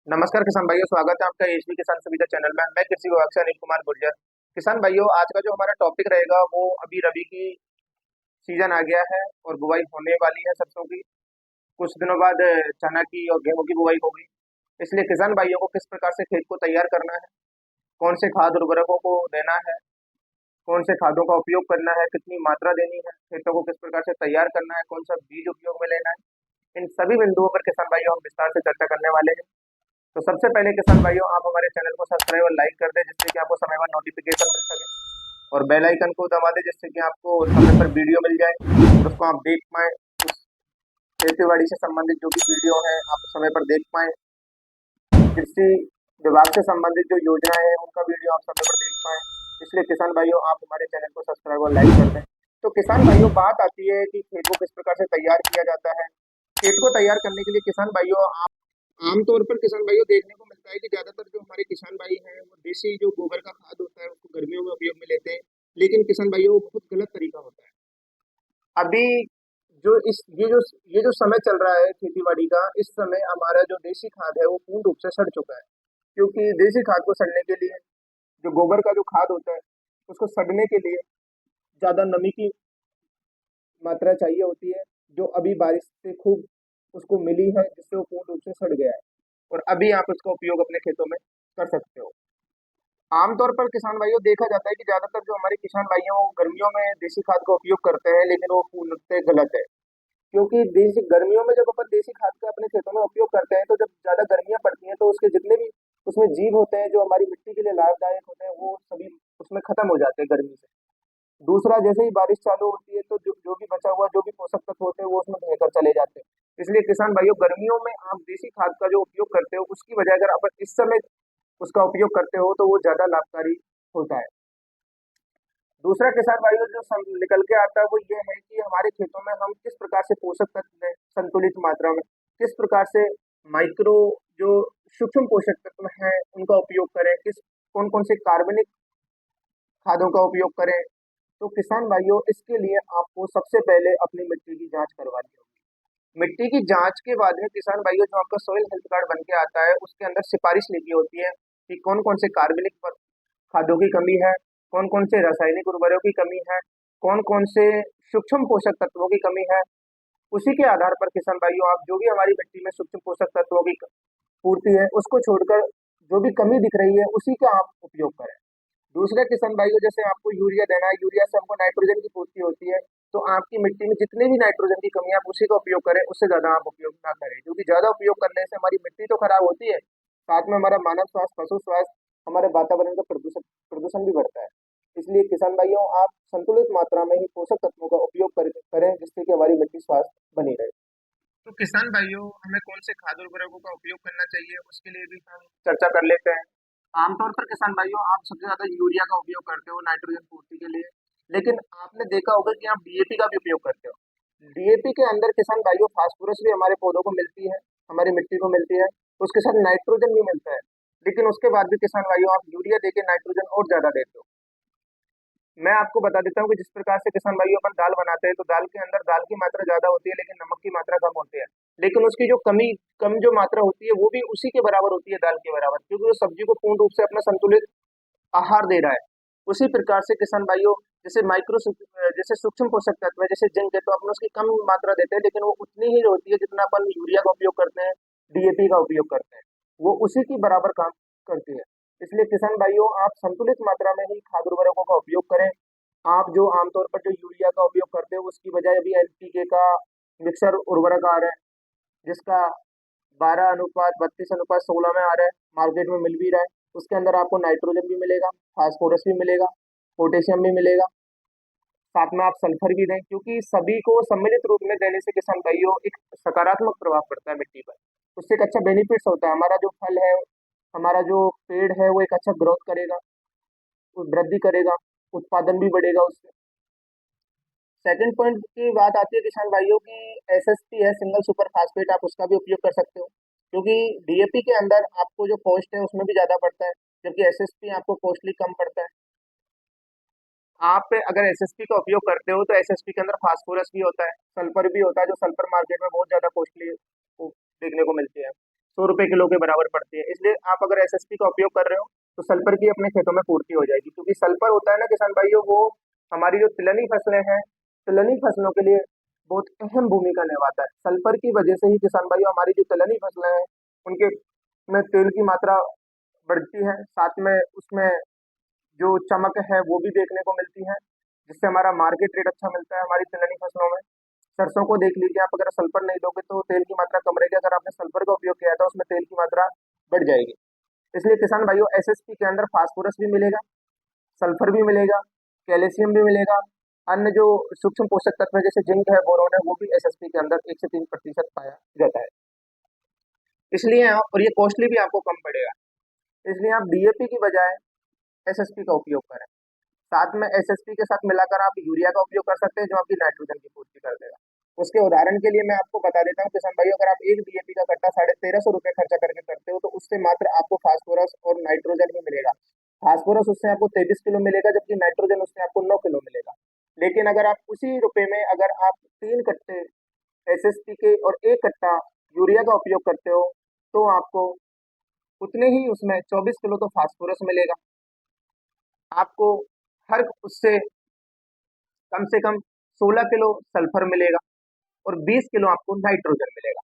नमस्कार किसान भाइयों, स्वागत है आपका एचपी किसान सुविधा चैनल में। मैं कृषि विभाग से अनिल कुमार गुर्जर। किसान भाइयों, आज का जो हमारा टॉपिक रहेगा वो अभी रबी की सीजन आ गया है और बुआई होने वाली है सरसों की। कुछ दिनों बाद चना की और गेहूं की बुआई होगी। इसलिए किसान भाइयों को किस प्रकार से खेत को तैयार करना है, कौन से खाद उर्वरकों को देना है, कौन से खादों का उपयोग करना है, कितनी मात्रा देनी है, खेतों को किस प्रकार से तैयार करना है, कौन सा बीज उपयोग में लेना है, इन सभी बिंदुओं पर किसान भाइयों हम विस्तार से चर्चा करने वाले हैं। तो सबसे पहले किसान भाइयों, आप हमारे चैनल को सब्सक्राइब और लाइक कर दें, जिससे कि आपको समय पर नोटिफिकेशन मिल सके, और बेल आइकन को दबा दें, जिससे कि आपको समय पर वीडियो मिल जाए और उसको आप देख पाएँ। उस खेती बाड़ी से संबंधित जो भी वीडियो है आप समय पर देख पाएँ। कृषि विभाग से संबंधित जो योजनाएं हैं उनका वीडियो आप समय पर देख पाएँ। इसलिए किसान भाइयों, आप हमारे चैनल को सब्सक्राइब और लाइक कर दें। तो किसान भाइयों, बात आती है कि खेत को किस प्रकार से तैयार किया जाता है। खेत को तैयार करने के लिए किसान भाइयों, आमतौर पर किसान भाइयों देखने को मिलता है कि ज्यादातर जो हमारे किसान भाई हैं वो देसी जो गोबर का खाद होता है उसको गर्मियों में उपयोग में लेते हैं। लेकिन किसान भाइयों, वो बहुत गलत तरीका होता है। अभी जो इस ये जो समय चल रहा है खेती बाड़ी का, इस समय हमारा जो देसी खाद है वो पूर्ण रूप से सड़ चुका है। क्योंकि देसी खाद को सड़ने के लिए, जो गोबर का जो खाद होता है उसको सड़ने के लिए ज्यादा नमी की मात्रा चाहिए होती है, जो अभी बारिश से खूब उसको मिली है, जिससे वो पूर्ण रूप से सड़ गया है और अभी आप उसका उपयोग अपने खेतों में कर सकते हो। आमतौर पर किसान भाइयों देखा जाता है कि ज्यादातर जो हमारे किसान भाई हैं वो गर्मियों में देसी खाद का उपयोग करते हैं, लेकिन वो पूर्णतः गलत है। क्योंकि देसी गर्मियों में जब अपन देसी खाद का अपने खेतों में उपयोग करते हैं, तो जब ज्यादा गर्मियां पड़ती हैं तो उसके जितने भी उसमें जीव होते हैं जो हमारी मिट्टी के लिए लाभदायक होते हैं, वो सभी उसमें खत्म हो जाते हैं गर्मी से। दूसरा, जैसे ही बारिश चालू होती है तो जो भी बचा हुआ जो भी पोषक तत्व होते हैं वो उसमें बहकर चले जाते हैं। इसलिए किसान भाइयों, गर्मियों में आप देसी खाद का जो उपयोग करते हो उसकी वजह अगर आप इस समय उसका उपयोग करते हो तो वो ज्यादा लाभकारी होता है। दूसरा किसान भाइयों, जो निकल के आता है वो ये है कि हमारे खेतों में हम किस प्रकार से पोषक तत्व दें संतुलित मात्रा में, किस प्रकार से माइक्रो जो सूक्ष्म पोषक तत्व हैं उनका उपयोग करें, किस कौन कौन से कार्बनिक खादों का उपयोग करें। तो किसान भाइयों, इसके लिए आपको सबसे पहले अपनी मिट्टी की जांच करवानी होगी। मिट्टी की जांच के बाद में किसान भाइयों, जो आपका सॉइल हेल्थ कार्ड बन के आता है उसके अंदर सिफारिश लिखी होती है कि कौन कौन से कार्बनिक खादों की कमी है, कौन कौन से रासायनिक उर्वरकों की कमी है, कौन कौन से सूक्ष्म पोषक तत्वों की कमी है। उसी के आधार पर किसान भाइयों, आप जो भी हमारी मिट्टी में सूक्ष्म पोषक तत्वों की पूर्ति है उसको छोड़कर जो भी कमी दिख रही है उसी का आप उपयोग करें। दूसरे किसान भाइयों, जैसे आपको यूरिया देना है, यूरिया से हमको नाइट्रोजन की पूर्ति होती है, तो आपकी मिट्टी में जितने भी नाइट्रोजन की कमी है आप उसी का उपयोग करें, उससे ज्यादा आप उपयोग ना करें। क्योंकि ज्यादा उपयोग करने से हमारी मिट्टी तो खराब होती है, साथ में हमारा मानव स्वास्थ्य, पशु स्वास्थ्य, हमारे वातावरण का प्रदूषण प्रदूषण भी बढ़ता है। इसलिए किसान भाइयों, आप संतुलित मात्रा में ही पोषक तत्वों का उपयोग करें, जिससे कि हमारी मिट्टी स्वास्थ्य बनी रहे। तो किसान भाइयों, हमें कौन से खाद उर्वरकों का उपयोग करना चाहिए उसके लिए भी हम चर्चा कर लेते हैं। आमतौर पर किसान भाइयों, आप सबसे ज्यादा यूरिया का उपयोग करते हो नाइट्रोजन पूर्ति के लिए, लेकिन आपने देखा होगा कि आप डीएपी का भी उपयोग करते हो। डीएपी के अंदर किसान भाइयों फास्फोरस भी हमारे पौधों को मिलती है, हमारी मिट्टी को मिलती है, उसके साथ नाइट्रोजन भी मिलता है। लेकिन उसके बाद भी किसान भाइयों, आप यूरिया देके नाइट्रोजन और ज्यादा देते हो। मैं आपको बता देता हूँ कि जिस प्रकार से किसान भाइयों अपन दाल बनाते हैं, तो दाल के अंदर दाल की मात्रा ज्यादा होती है लेकिन नमक की मात्रा कम होती है। लेकिन उसकी जो कम जो मात्रा होती है वो भी उसी के बराबर होती है, दाल के बराबर, क्योंकि वो सब्जी को पूर्ण रूप से अपना संतुलित आहार दे रहा है। उसी प्रकार से किसान भाइयों, जैसे जैसे सूक्ष्म पोषक तत्व है, जैसे जिंक है, तो अपन उसकी कम मात्रा देते हैं लेकिन वो उतनी ही होती है जितना अपन यूरिया का उपयोग करते हैं, डीएपी का उपयोग करते हैं, वो उसी की बराबर काम करती है। इसलिए किसान भाइयों, आप संतुलित मात्रा में ही खाद उर्वरकों का उपयोग करें। आप जो आमतौर पर जो यूरिया का उपयोग करते हो उसकी बजाय अभी एनपीके का मिक्सर उर्वरक आ रहा है, जिसका 12:32:16 में आ रहा है, मार्केट में मिल भी रहा है। उसके अंदर आपको नाइट्रोजन भी मिलेगा, फास्फोरस भी मिलेगा, पोटेशियम भी मिलेगा, साथ में आप सल्फर भी दें, क्योंकि सभी को सम्मिलित रूप में देने से किसान भाइयों एक सकारात्मक प्रभाव पड़ता है मिट्टी पर। उससे एक अच्छा बेनिफिट्स होता है, हमारा जो फल है, हमारा जो पेड़ है वो एक अच्छा ग्रोथ करेगा, वो वृद्धि करेगा, उत्पादन भी बढ़ेगा उससे। सेकंड पॉइंट की बात आती है किसान भाइयों की, एसएसपी है, सिंगल सुपर फास्फेट, आप उसका भी उपयोग कर सकते हो। क्योंकि डीएपी के अंदर आपको जो कॉस्ट है उसमें भी ज्यादा पड़ता है, जबकि एसएसपी आपको कॉस्टली कम पड़ता है। आप अगर एसएसपी का उपयोग करते हो तो एसएसपी के अंदर फास्फोरस भी होता है, सल्फर भी होता है, जो सल्फर मार्केट में बहुत ज्यादा कॉस्टली देखने को मिलती है। 100 रुपये किलो के बराबर पड़ती है। इसलिए आप अगर एसएसपी का उपयोग कर रहे हो तो सल्फर की अपने खेतों में पूर्ति हो जाएगी, क्योंकि सल्फर होता है ना किसान भाइयों, वो हमारी जो तिलहनी फसलें हैं, तिलहनी फसलों के लिए बहुत अहम भूमिका निभाता है। सल्फर की वजह से ही किसान भाइयों हमारी जो तिलहनी फसलें हैं उनके में तेल की मात्रा बढ़ती है, साथ में उसमें जो चमक है वो भी देखने को मिलती है, जिससे हमारा मार्केट रेट अच्छा मिलता है हमारी तिलहनी फसलों में। सरसों को देख लीजिए आप, अगर सल्फर नहीं दोगे तो तेल की मात्रा कम रहेगी, अगर आपने सल्फर का उपयोग किया था उसमें तेल की मात्रा बढ़ जाएगी। इसलिए किसान भाइयों एसएसपी के अंदर फास्फोरस भी मिलेगा, सल्फर भी मिलेगा, कैल्शियम भी मिलेगा, अन्य जो सूक्ष्म पोषक तत्व है जैसे जिंक है, बोरोन है, वो भी एसएसपी के अंदर 1 से 3% पाया जाता है। इसलिए और ये कॉस्टली भी आपको कम पड़ेगा, इसलिए आप डीएपी की बजाय एसएसपी का उपयोग करें। साथ में एसएसपी के साथ मिलाकर आप यूरिया का उपयोग कर सकते हैं, जो आपकी नाइट्रोजन की पूर्ति कर देगा। उसके उदाहरण के लिए मैं आपको बता देता हूँ किसान भाइयों, अगर आप एक डीएपी का कट्टा 1350 रुपये खर्चा करके करते हो तो उससे मात्र आपको फास्फोरस और नाइट्रोजन ही मिलेगा। फास्फोरस उससे आपको 23 किलो मिलेगा, जबकि नाइट्रोजन उससे आपको 9 किलो मिलेगा। लेकिन अगर आप उसी रुपए में अगर आप 3 कट्टे एसएसपी के और 1 कट्टा यूरिया का उपयोग करते हो तो आपको उतने ही उसमें 24 किलो तो फास्फोरस मिलेगा, आपको हर उससे कम से कम 16 किलो सल्फर मिलेगा और 20 किलो आपको नाइट्रोजन मिलेगा,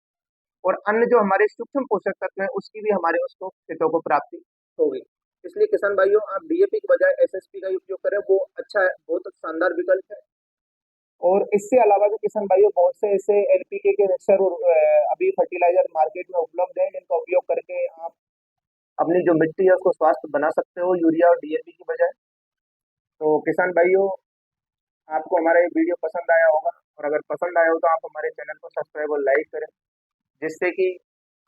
और अन्य जो हमारे सूक्ष्म पोषक तत्व हैं उसकी भी हमारे उसको खेतों को प्राप्ति होगी। इसलिए किसान भाइयों आप डीएपी के बजाय एसएसपी का ही उपयोग करें, वो अच्छा है, बहुत शानदार विकल्प है। और इससे अलावा भी किसान भाइयों बहुत से ऐसे एनपीके के मिक्सर और अभी फर्टिलाइजर मार्केट में उपलब्ध है, जिनका उपयोग करके आप अपनी जो मिट्टी है उसको स्वास्थ्य बना सकते हो यूरिया और डीएपी की बजाय। तो किसान भाइयों आपको हमारा ये वीडियो पसंद आया होगा, और अगर पसंद आया हो तो आप हमारे चैनल को सब्सक्राइब और लाइक करें, जिससे कि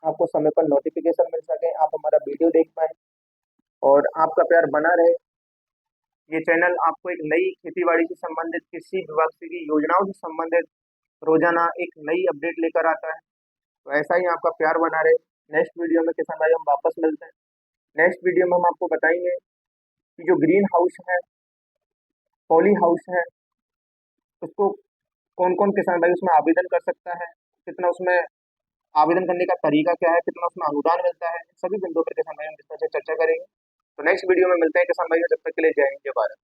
आपको समय पर नोटिफिकेशन मिल सके, आप हमारा वीडियो देख पाए और आपका प्यार बना रहे। ये चैनल आपको एक नई खेतीबाड़ी से संबंधित, कृषि विभाग से की योजनाओं से संबंधित रोजाना एक नई अपडेट लेकर आता है। तो ऐसा ही आपका प्यार बना रहे। नेक्स्ट वीडियो में किसान भाई हम वापस मिलते हैं। नेक्स्ट वीडियो में हम आपको बताएंगे कि जो ग्रीन हाउस है, पॉली हाउस है, उसको कौन कौन किसान भाई उसमें आवेदन कर सकता है, कितना उसमें आवेदन करने का तरीका क्या है, कितना उसमें अनुदान मिलता है, इन सभी बिंदुओं पर किसान भाई हम विस्तार से चर्चा करेंगे। तो नेक्स्ट वीडियो में मिलते हैं किसान भाई, जब तक के लिए जय हिंद जय भारत।